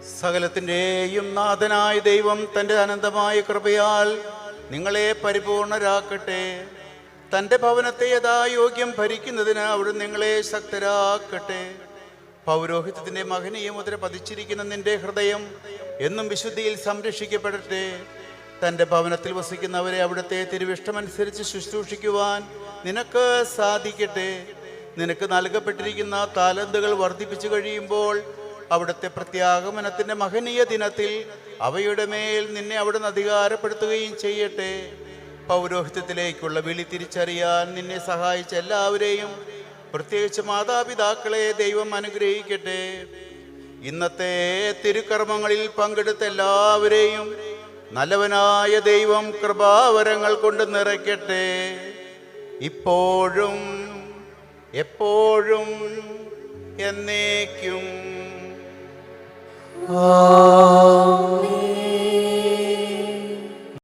സകലത്തിൻ്റെയും നാഥനായ ദൈവം തൻ്റെ അനന്തമായ കൃപയാൽ നിങ്ങളെ പരിപൂർണരാക്കട്ടെ. തൻ്റെ ഭവനത്തെ യഥായോഗ്യം ഭരിക്കുന്നതിന് അവിടുന്ന് നിങ്ങളെ ശക്തരാക്കട്ടെ. പൗരോഹിത്യത്തിൻ്റെ മഹനീയ മുദ്ര പതിച്ചിരിക്കുന്ന നിന്റെ ഹൃദയം എന്നും വിശുദ്ധിയിൽ സംരക്ഷിക്കപ്പെടട്ടെ. തൻ്റെ ഭവനത്തിൽ വസിക്കുന്നവരെ അവിടുത്തെ തിരുവിഷ്ടമനുസരിച്ച് ശുശ്രൂഷിക്കുവാൻ നിനക്ക് സാധിക്കട്ടെ. നിനക്ക് നൽകപ്പെട്ടിരിക്കുന്ന താലന്തുകൾ വർദ്ധിപ്പിച്ചു കഴിയുമ്പോൾ അവിടുത്തെ പ്രത്യാഗമനത്തിൻ്റെ മഹനീയ ദിനത്തിൽ അവയുടെ മേൽ നിന്നെ അവിടുന്ന് അധികാരപ്പെടുത്തുകയും ചെയ്യട്ടെ. പൗരോഹിത്യത്തിലേക്കുള്ള വിളി തിരിച്ചറിയാൻ നിന്നെ സഹായിച്ച എല്ലാവരെയും, പ്രത്യേകിച്ച് മാതാപിതാക്കളെ ദൈവം അനുഗ്രഹിക്കട്ടെ. ഇന്നത്തെ തിരുക്കർമ്മങ്ങളിൽ പങ്കെടുത്ത എല്ലാവരെയും നല്ലവനായ ദൈവം കൃപാവരങ്ങൾ കൊണ്ട് നിറയ്ക്കട്ടെ. ഇപ്പോഴും എപ്പോഴും എന്നേക്കും.